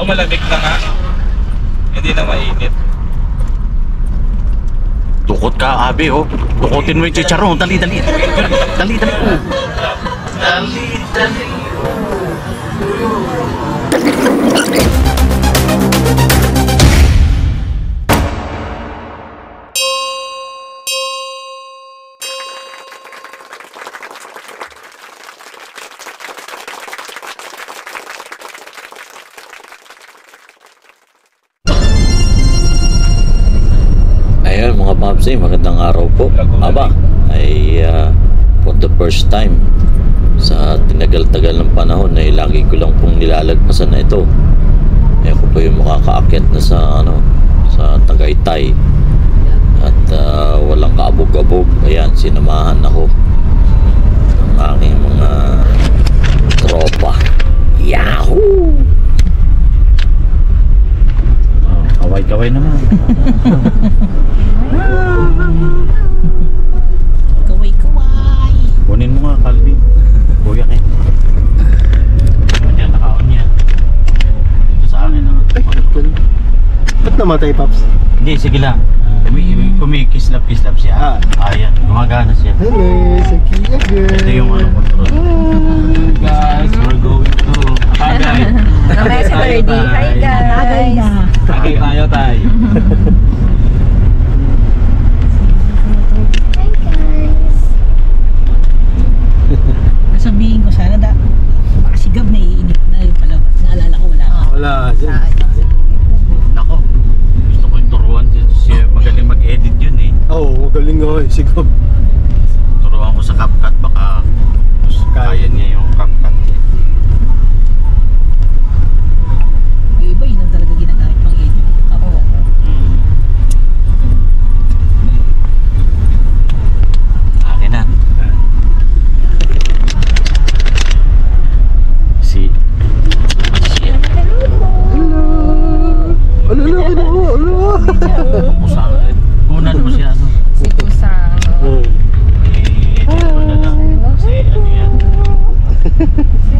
O malamig na nga. Hindi na mainit. Tukot ka, Abi, oh. Tukotin mo yung chicharon. Dali, dali. Dali, dali, oh. Dali, dali. Ayun mga Papsi, magandang araw po. Aba, ay for the first time sa tinagal-tagal ng panahon ay lagi ko lang pong nilalagpasan na ito. Ako po yung makakaakyat na sa sa Tagaytay at walang kaabog-abog. Ayan, sinamahan ako ng aking mga tropa. Yahoo! Kaway-kaway naman. Kaway-kaway. Kunin mo nga, Calvin. Kuya kayo. Ayan, naka-on yan. Ito sa akin. Ba't namatay, Paps? Hindi, sige lang. Kumikislap-kislap siya. Ayan, gumagana siya. Hello, Saki again. Ito yung control. Guys, we're going to Tagay. Mamaya si Birdie. Hi guys. Tagay tayo tayo. Hi guys. Sabihin ko sana makasigab na iinit na yung palabas. Naalala ko wala ka. Wala, Nako, gusto ko yung turuan siya. Magaling mag-edit yun eh. Oo, magaling nga eh, sigab. Turuan ko sa CapCut, baka kaya niya yung CapCut. Yung iba yun ang talaga ginagamit pang edit. Akin na. Si Pusang. Kunan mo siya Si Kusang. Ito na lang. Kasi ano yan.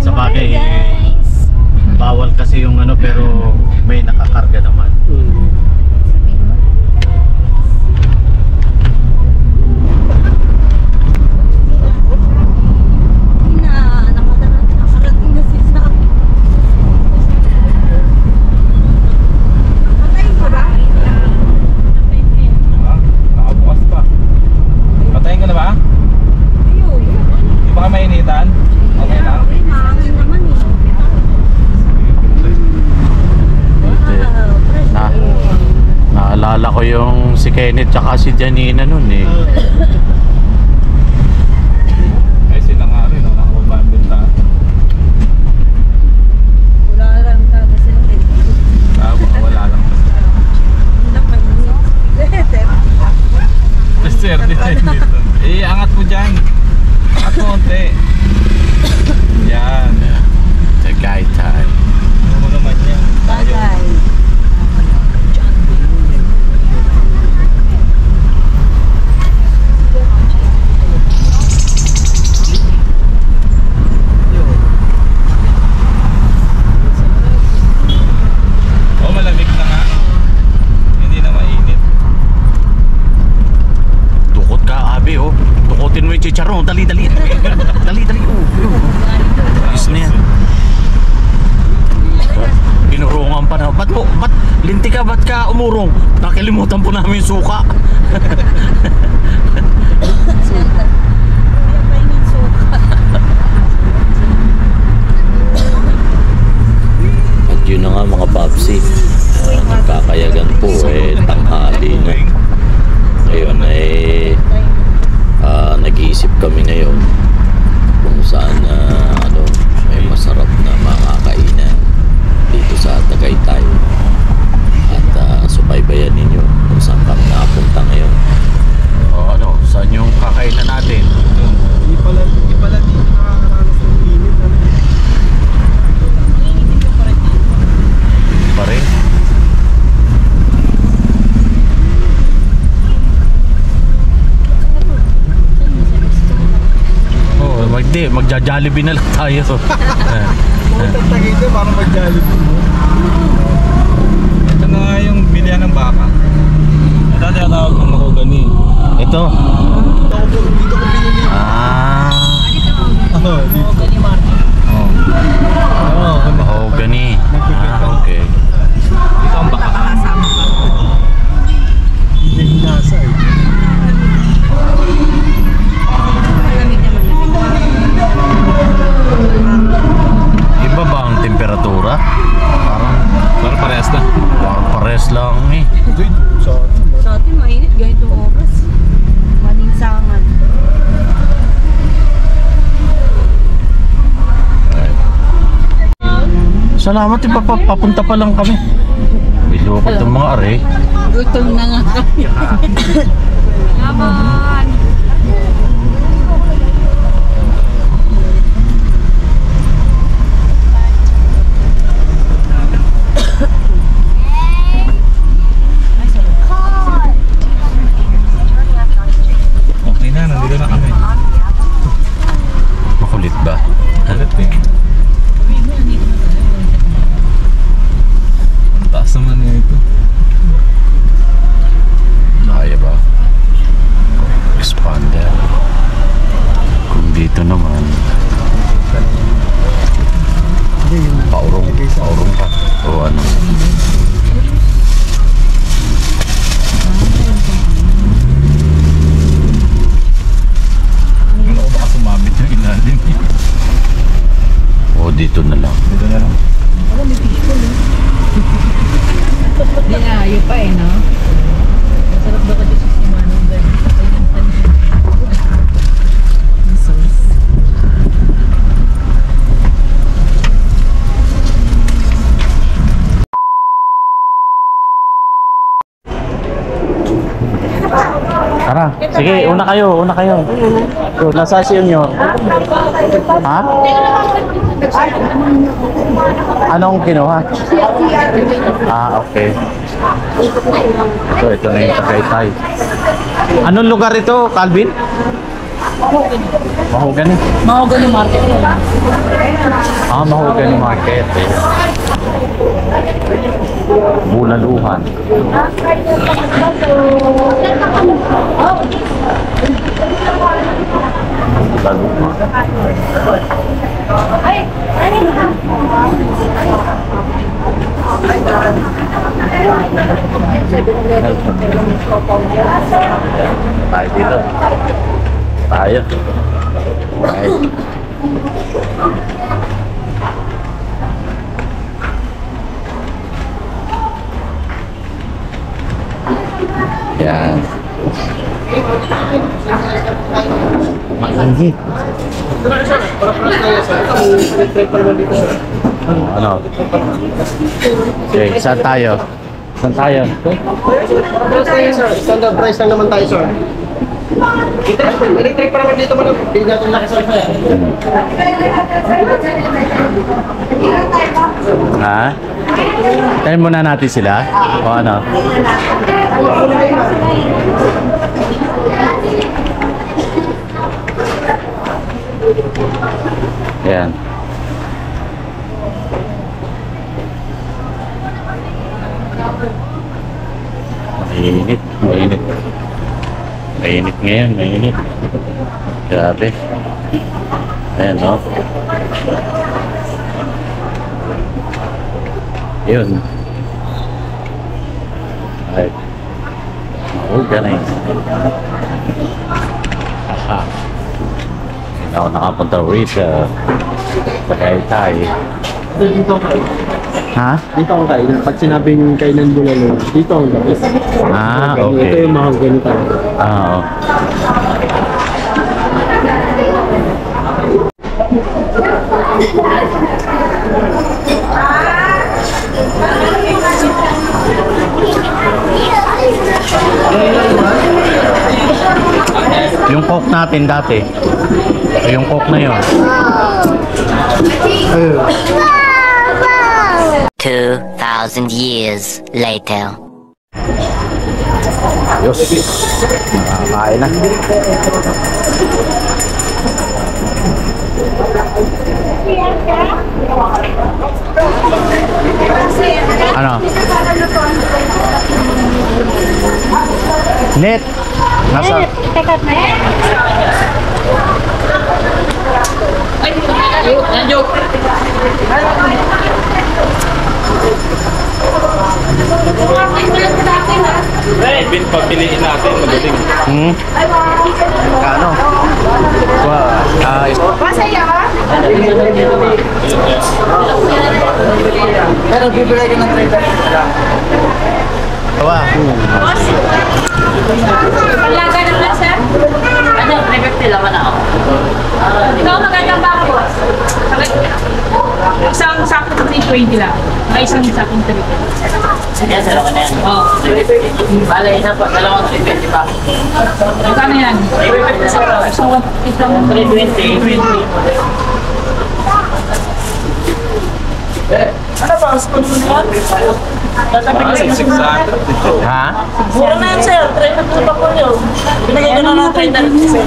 Sa bagay, bawal kasi yung pero may nakakarga naman. Nakabukas pa. Patayin ka na ba? Di ba ka mainitan? Okay lang. Naalala ko yung si Kenneth tsaka si Janina nun eh. Ay sila nga rin, nakababandin ta. Wala lang talaga silang edit. Wala lang. Sir, dito. Angat mo dyan. Angat mo konti. Yan. Tagaytay. Ano mo naman yan? Bagay. O malamig na nga. Hindi na mainit. Tukot ka, Abi, oh. Tukotin mo yung chicharon. Dali, dali. Dali, dali, oh. Is na yan. Pinurungan pa na. Ba't linti ka, ba't ka umurong? Nakalimutan po namin yung suka. At yun na nga mga Papsi, nagkakayagan po tanghali na. Ngayon nag-iisip kami ngayon kung saan may masarap na makakainan dito sa Tagaytay. At subaybayan ninyo kung saan kami nakapunta ngayon. O saan yung kakainan natin? Hindi pala dito nakakaranas ng init. Pare? Magja-Jollibee na lang tayo. Pumunta Tagaytay, parang mag-Jollibee. itsura. Parang parehas na. Parang pares lang eh. Hindi, sa atin. Sa atin, mainit ganito oras. Maninsangan. Salamat, papunta pa lang kami. Bilukot ng mga are. Gutom na nga kami. Naman! Okay na, nandito na kami. Makulit ba? Ulit eh. Ang taas naman niya ito. Kaya ba? Expander. Kung dito naman, paurong ka. O ano? Ano ko baka sumabit yung ilalim. O dito na lang. Dito na lang. Dinayo pa eh, no? Masarap ba ka dito sa simanong ganyan? Ang sauce. Tara, sige, una kayo. So, nasa si Junior. Ha? Anong kinuha? Ah, okay. So, ito na yung Tagaytay. Anong lugar ito, Calvin? Mahogany. Mahogany market. Ah, Mahogany Market. Eh. Bulaluhan. Bulaluhan. Tayo dito. Tayo. Tayo. Yan. Mainit. Ano? Okay, saan tayo? Saan tayo? Standard price lang naman tayo, sir. Electric pa naman dito mo. Hindi natin nakasal pa yan. Ha? Tayo muna natin sila? O ano? Yan. Mainit. Mainit ngayon, mainit. Grabe. Ayan, no? Yun. Ay. Organize. Aha. Hindi ako nakapunta rito. Tagaytay. Dito kayo. Ha? Dito ang kainan. Pag sinabing kainan bulalo, dito ang labas. Ah, Ito okay. yung mahogany talaga. Ah, oo. Yung coke natin dati. Yung coke na yun. 2,000 years later. Ayos. Nakakain na. Ano? Net. Nasa? Bin, pagpiliin natin, magaling. Kano? Masaya ka? Pero bibigay ka ng 330 Tawa. Palaga ng laser? Ano, 350 laman ako. Ikaw magandang bako, boss. Isang sakto 320 lang. May isang sakto 320. Yan, dalawa na yan. Oo. Bale, isa po, dalawang 350 pa. Magkano yan? 350 sa oras. So, isang 320. Ano ba? Spoon mo na yan? Parang 600. Ha? Mura na yan, sir. 350 pa po yun. Binigay ko na lang 350.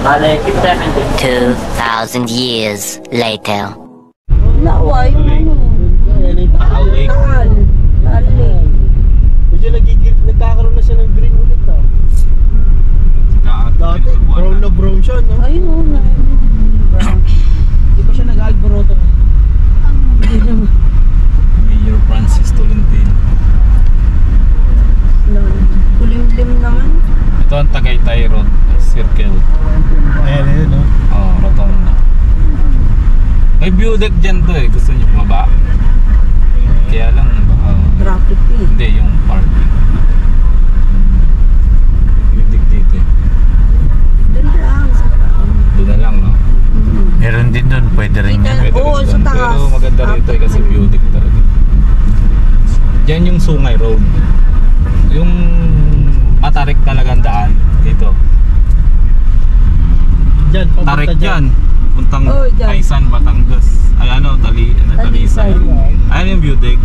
Bale, keep 70. 2,000 years later. Nawa yung ano. Medyo nagkakaroon na siya ng green ulit ah. Dati, brown na brown siya, no? Ayun o na. Hindi pa siya nag-alboroto. Mayor Francis Tolentino. Kulimlim naman. Ito ang Tagaytay Road Circle. Ayan, ayun, no? Oh, rotonda. May view deck dyan to eh. Gusto niyo bumaba? Kaya lang baka... Traffic eh. Hindi, yung parking. View deck dito eh. Doon lang. Doon na lang, no? Meron din doon, pwede rin yan. Pwede Oo, rin sa doon. taas. Pero maganda rito eh kasi view deck talaga. Diyan yung Sungay Road. Yung matarik talagang daan dito. Dyan, papunta Tarik dyan. Puntang Oh, dyan. Aysan, Batangas. Ay ano, Talisay. Ayan yung view deck.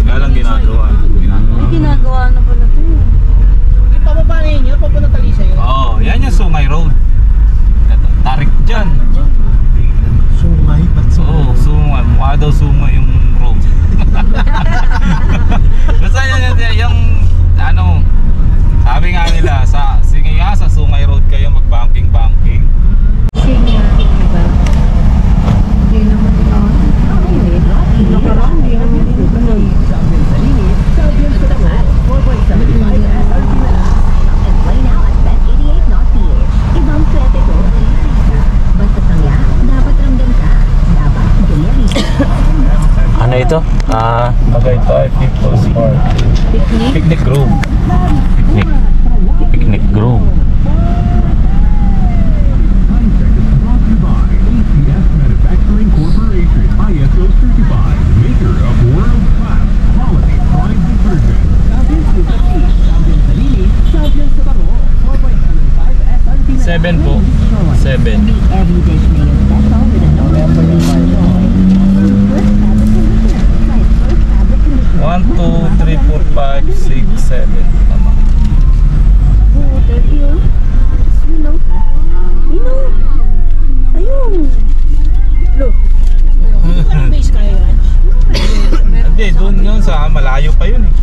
Kaya lang ginagawa. May ginagawa na pala ito. Yung pababa na yun, papunta Talisay yun. Oo, yan yung Sungay Road. Ito, tarik dyan. Sungay, ba't Oo, Sungay. Mukha daw Sungay yung road. Basta yung ano, sabi nga nila, sige nga sa Sungay Road kayo mag-banking. Hindi naman yun. Nakaraan, hindi naman yun. Ano ito? Tagaytay People's Park. Picnic Grove. Picnic Grove. Manufacturing Corporation, ISO certified, maker of world-class quality fried detergent. Seven po. 7. 1, 2, 3, 4, 5, 6, 7. Tama. Ayun. Parang base kayo yan. Hindi, doon yun sa malayo pa yun eh.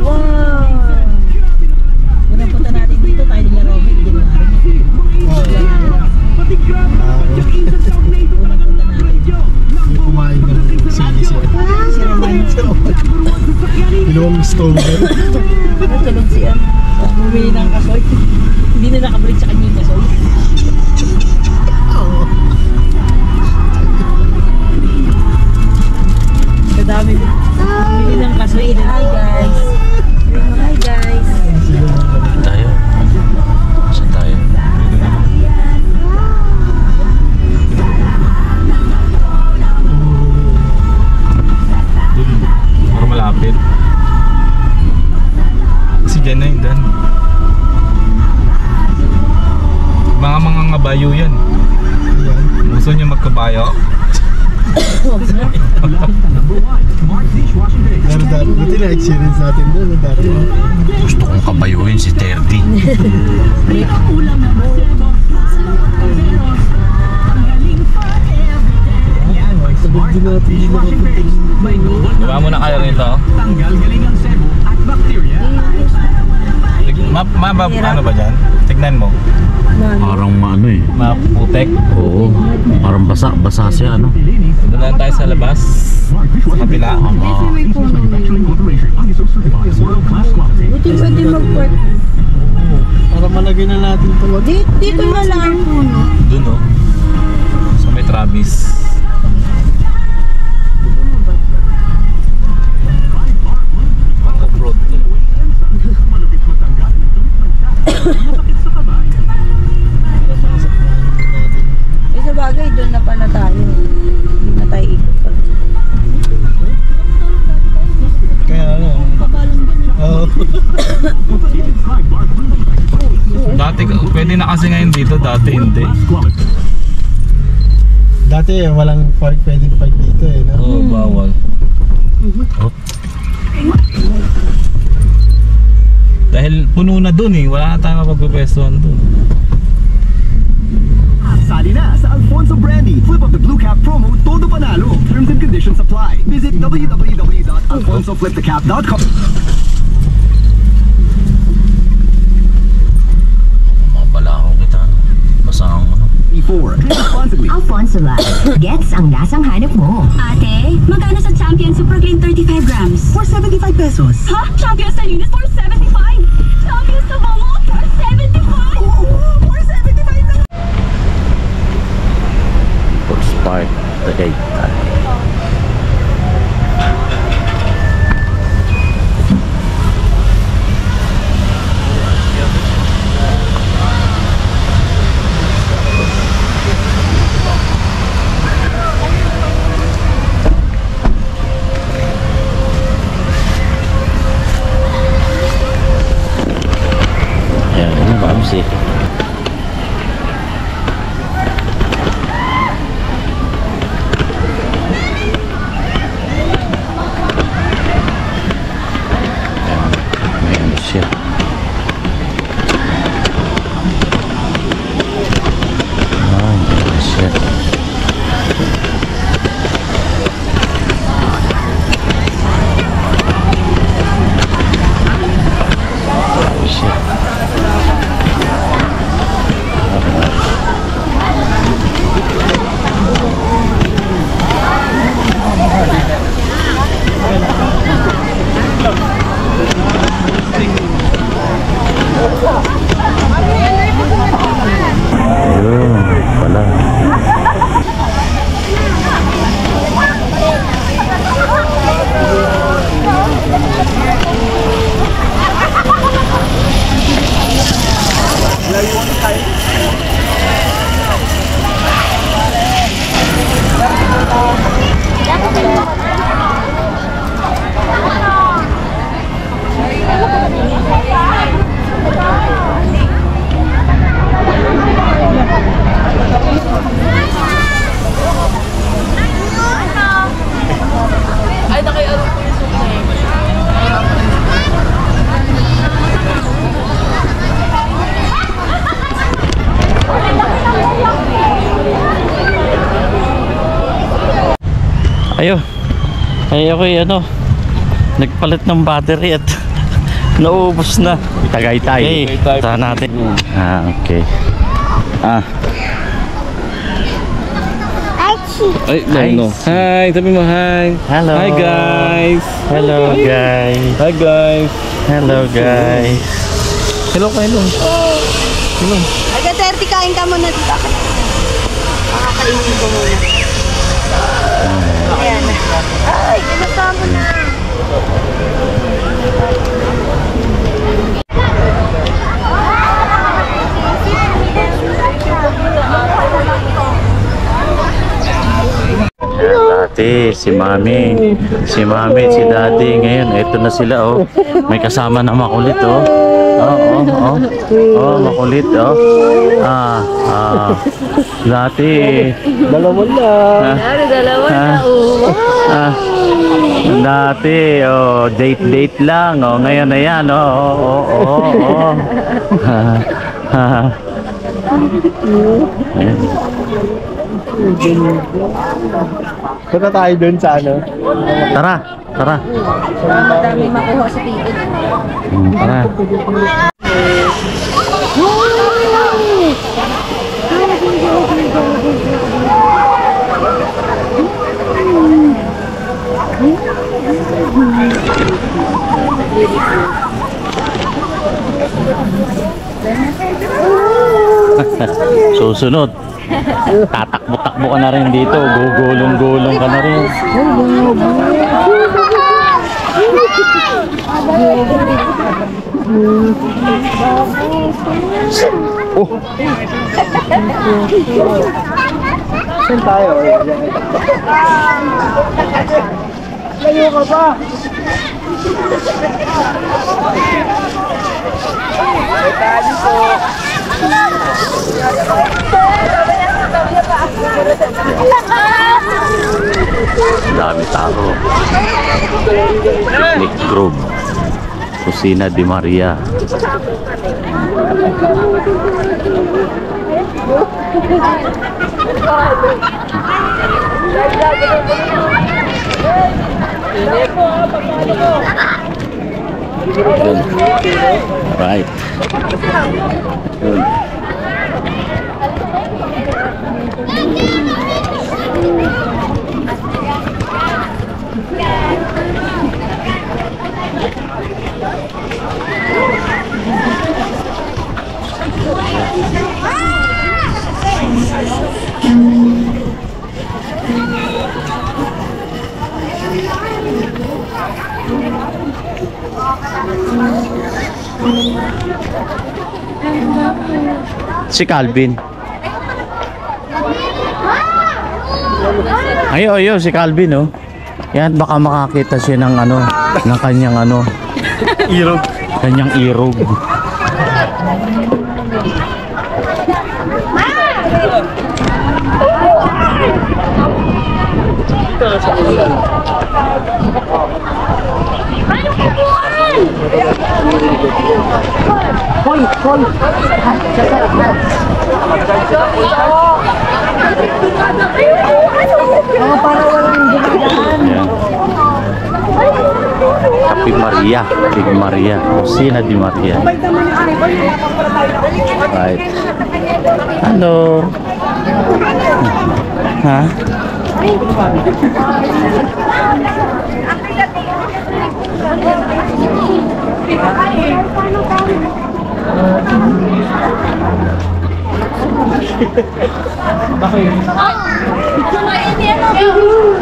Wow. Unang punta natin dito, tayo nila Robin, hindi mo narin. Unang punta natin. Hindi kumain ng sili siya. Si Roman. Pinawang stronger. Natulog siya. Bumili ng kasoy. Hindi na nakabalik sa kanya yung kasoy. Kadami. Bumili ng kasoy. Hi guys. Hi guys. Tayo. Saan tayo? Para malapit. Kasi dyan na yun, Dan. Mga ngabayo yan. Gusto niyo magkabayo? Pero dati na-experience natin doon. Dati. Gusto kong kabayuin si Terdy. Sabog din natin yung nakapunta. Diba mo na kayo rito? Ano ba dyan? Tignan mo. Parang maano eh. Maputek. Oo. Parang basa siya ano. Doon lang tayo sa labas. Sa kabila. Buti pwede mag-park. Para malagay na natin ito. Dito na lang. Doon oh. Sa may Travis. Off-road. Eh sa bagay, doon na pala tayo. Hindi na tayo ikot pa. Kaya ano. Oo. Dati, pwede na kasi ngayon dito, dati hindi. Dati walang pwedeng park dito eh. No? Oo, bawal. Dahil puno na dun eh, wala na tayong mapagpapwestuhan dun. Sali na sa Alfonso Brandy Flip of the Blue Cap promo, todo panalo. Terms and conditions apply. Visit www.alfonsoflipthecap.com. Mabala ako kita. Basta ang ano. E4. Drink responsibly. Alfonso Light. Gets ang lasang hanap mo. Ate, magkano sa Champion Super Clean 35 grams? For 75 pesos. Ha? Champion Salinas for 75? Champion sa Bango for 75? Oo, for 75 na. First park, the gate. Ayan, ini bagus sih. Siya. Siya. Ayun, pala. Ayo. Ay ako ano, nagpalit ng battery at naubos na. Tagaytay. Okay, tahan natin. Okay. Ay, no. Hi, sabi mo hi. Hello. Hi guys. Hello guys. Hi guys. Hello guys. Hello kayo. Hello. Aga 30, kain ka muna dito. Makakainin ko muna. Ayan. Ay, kinasama na. Dati, si Mami, si Daddy ngayon, eto na sila oh. May kasama na makulit oh. Makulit oh. Dati. Dalawa na. Dalawa na. Dati oh, date lang oh. Ngayon na yan oh. Punta tayo dun sa ano? Tara. Madami makuha sa ticket. Tara. Susunod. Tatakbo-takbo ka na rin dito. Gugulong-gulong ka na rin. Oh. Saan tayo? Layo ka pa! May tali po! Dami tao. Picnic group. Kusina di Maria. Right. Good. Si Calvin. Ayo, si Calvin, oh. Yan, baka makakita siya ng ano, ng kanyang ano. Irog. Kanyang irog. Hoy! Para walang dumadaan. Kapi Maria. Big Maria. Kusina di Maria. Right. Hello. Ha?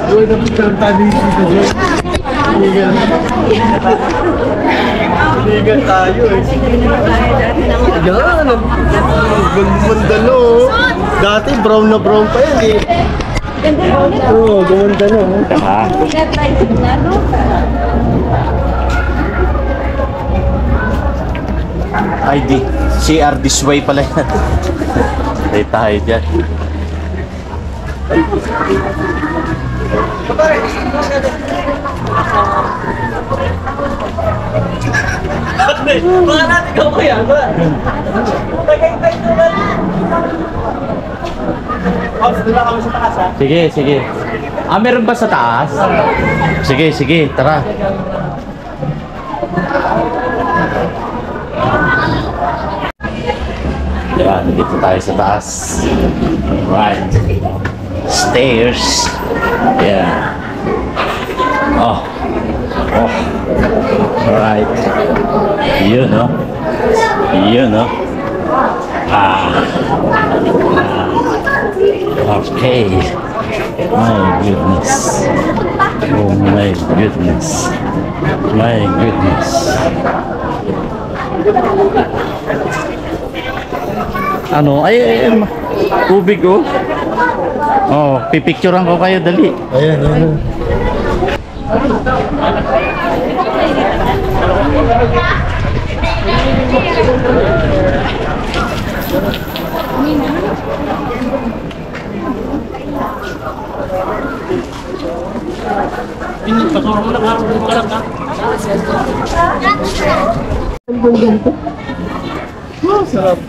Uy, napitang tali dito, Joy. Ligan tayo eh. Yan, gumandalo. Dati brown na brown pa yan eh. Oo, gumandalo. Ay di, CR this way pala yan. Ay tayo dyan. Mga natin ka po yan, ba? Tagay-tay naman. Ops, doon kami sa taas, ha? Sige. Meron ba sa taas? Sige, tara. Yan, dito tayo sa taas. Right. Stairs. Yeah. Oh. Right. Yun, no? Okay. My goodness. Oh my goodness. Ano? Ay, tubig, oh. Oh, pipicturean ko kayo, dali. Ayan. Sarap.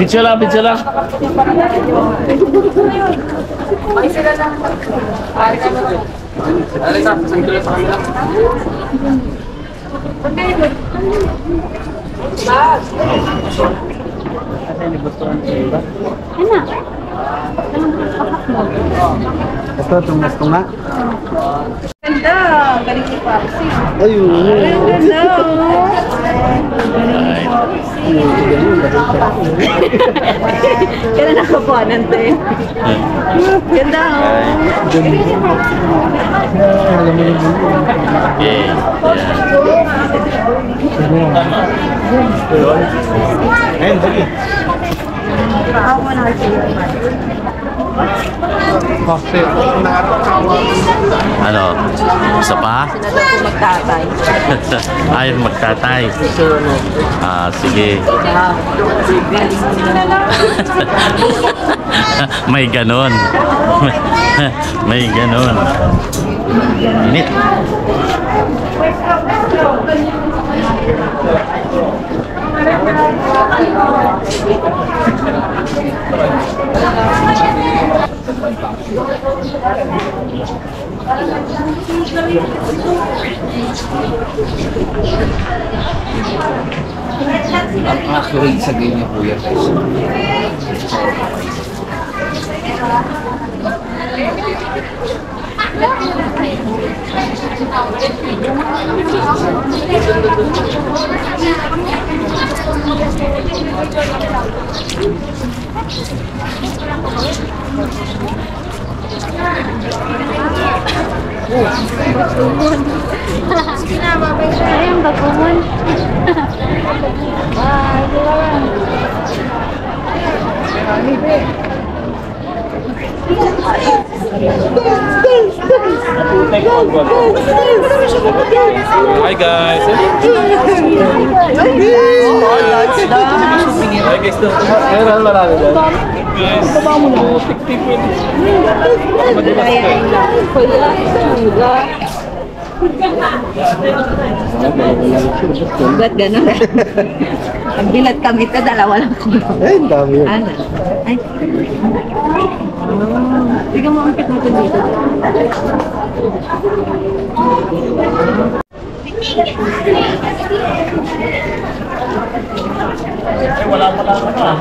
Picture lang, picture lang. Okay sila lang. Alika, saan ko lang sa kanila? Ito, tumas nga. Ganda! Galing si Papsi. Ayun. Ang ganda! Kailan nakapuanan to eh. Ganda oh. Okay. Ayun, dali. Ako na kasi. Ano? Isa pa? Sila daw po magtatay. Ayaw magtatay. Sige. May ganon. May ganon. Init. Ang accurate sa ganyan kuya guys. Ayun, baguhon. Hi guys. Hi guys. Meron marami dyan. Guys. Baba mo na. Tik-tik mo. Ba't gano'n? Ang bilat kami ito, dalawa lang ko. Ay, ang dami yun. Ano? Ay. Tignan mo ang kit natin dito. Wala pa lang ka.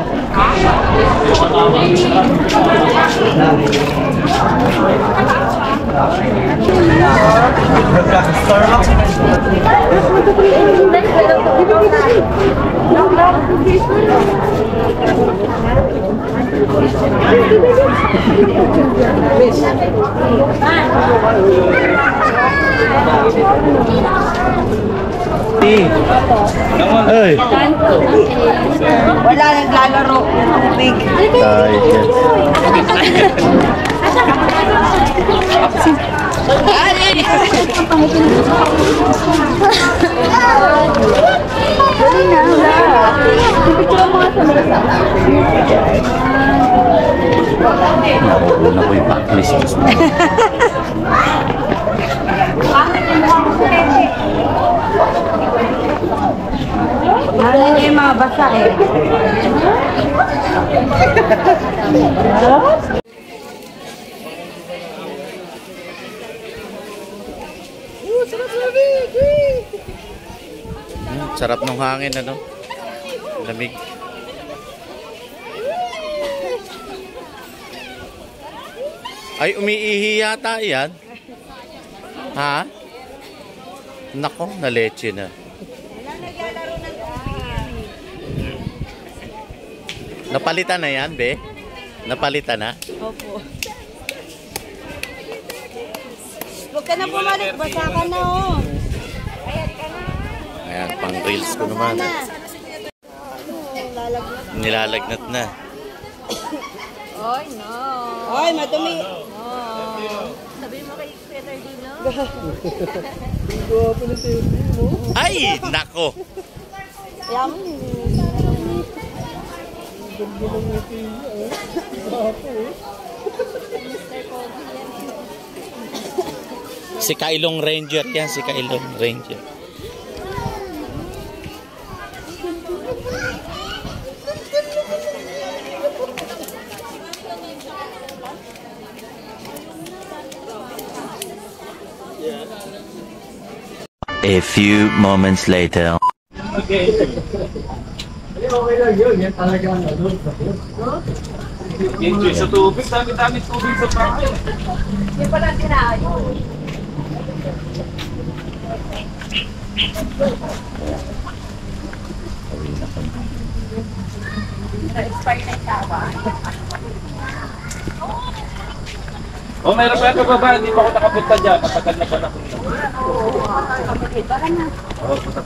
Ay. Wala naglalaro ng tubig. Ay, Dali na, wala. Pipicture mo nga sa mesa. Nakuuna ko yung backlist. Ano niya yung mga basa eh. Sarap ng hangin, ano? Lamig. Ay, umiihi yata yan. Ha? Nako, na leche na. Napalitan na yan, be? Napalitan na? Opo. Huwag ka na bumalik, basa ka na oh. Ayan, pang reels ko naman. Nilalagnat na. Oy, no. Oy, madumi. Sabi mo kay Peter Dino. Ay, nako. Si Kailong Ranger yan, si Kailong Ranger. A few moments later. Enjoy sa tubig, dami-dami tubig sa bahay. Hindi pa lang tinayo. Na-expire na yung tawa. Oh, mayroon pa yung baba, hindi pa ako nakapunta dyan. Matagal na pa na.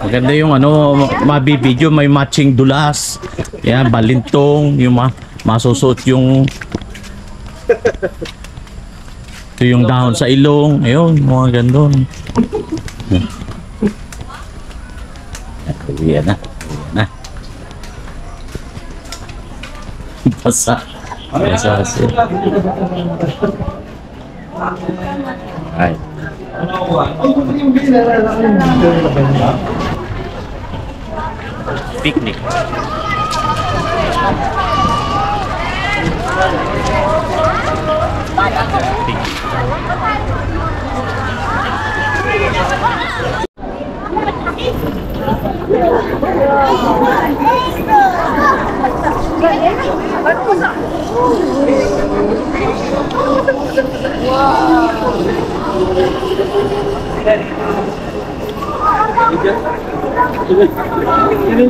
Maganda yung ano, mabibidyo, may matching dulas. Yan, balintong, yung masusuot yung ito yung dahon sa ilong. Ayun, mga gandun. Yan na. Na. Basa. Basa kasi. Ay. Picnic.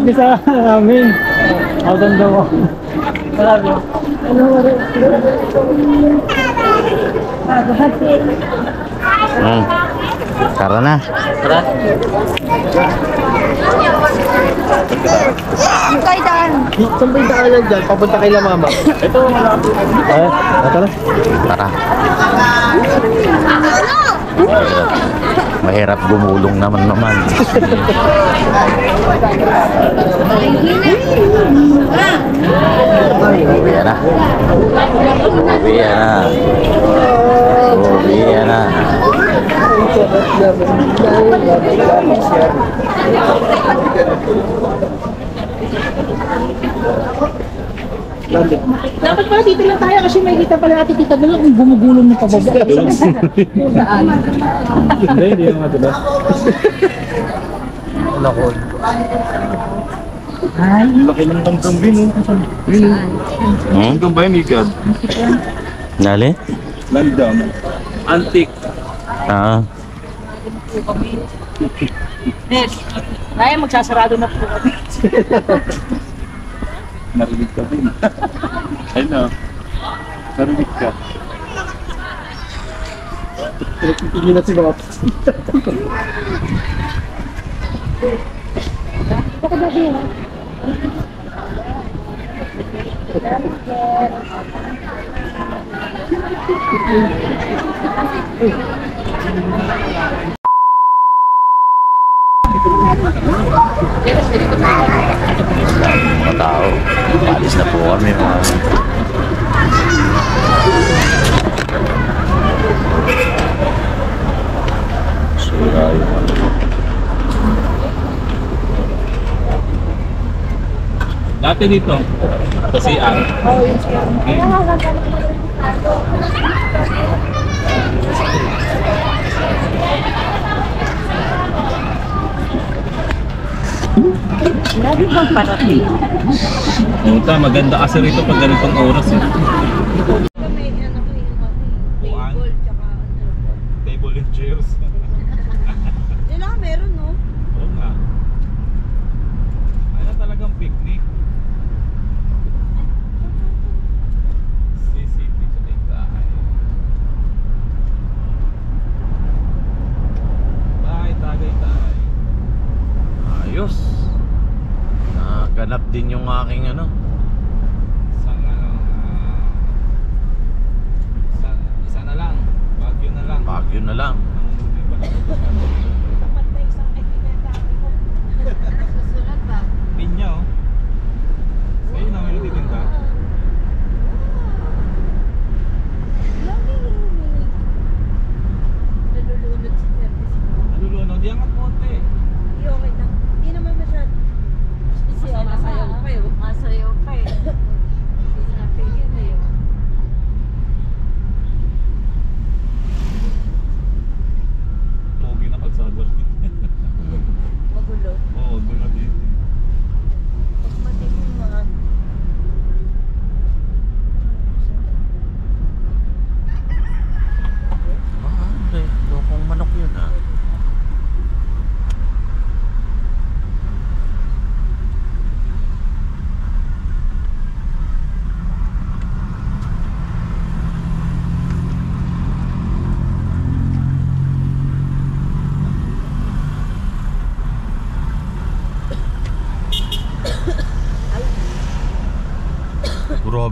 Bisa namin. Ako tanda mo. Marami. Tara na. Tara. Kay daan. Saan ba yung daanan dyan? Papunta kay la mama. Ito, malapit. Ay, tara. Tara. Mahirap gumulong naman. Uwi na. Dapat pala dito lang tayo kasi may kita pala natin tita doon kung gumugulong ng pababa. Hindi naman ito ba? Wala ko. Ay, Laki ng tangkambin. Hanggang ba yung ikad? Dali? Landam. Antique. Ah. Yes. Ay, magsasarado na po kami. Narinig ka din. Ay na. Narinig ka. Hindi na si Bob. Mga tao. Palis na po kami mga. Sura yung ano. Dati dito, kasi Lagi bang parating? Puta, maganda kasi rito pag ganitong oras eh. Table and chairs. Yan lang meron, no? Oo nga. Ay na talagang picnic. CCTV tayo. Bye, Tagaytay. Ayos. Naganap din yung aking ano. Isa na lang. Baguio na lang. Baguio na lang. Susunod ba? Pinya oh. Sa'yo na meron titinda. Nalulunod si Curtis. Nalulunod. Di angat konti. Hindi, okay na. Hindi naman masyado. Kasi masayaw pa yun. Masayaw pa eh. Hindi na pigil na yun. Pogi na kalsada rin.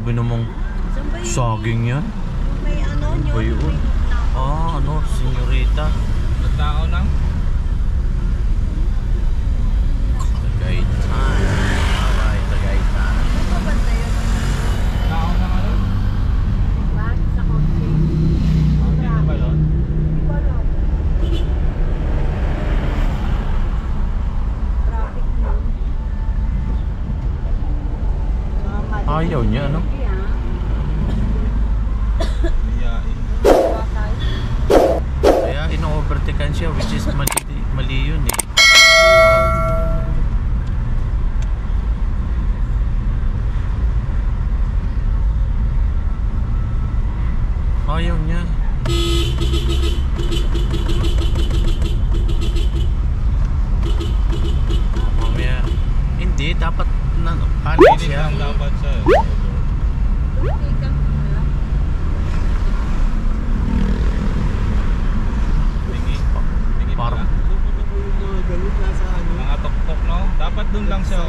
Grabe namang saging yan. May ano nyo. Ba yun? Ah, ano, senyorita. Tao nang? Tagaytan. Alright, Tagaytan. Ano pa ba tayo? Tao nang ano? Ba? Sa kotse. Dito ba yun? Di ba no? Traffic nun. Ayaw niya, ano? Kaya ino-overtaken siya, which is mali yun eh. Ayaw niya. Mamaya, hindi, dapat na panik Hindi siya. lang dapat siya. Parang Mga tuktok, no? Dapat dun lang siya.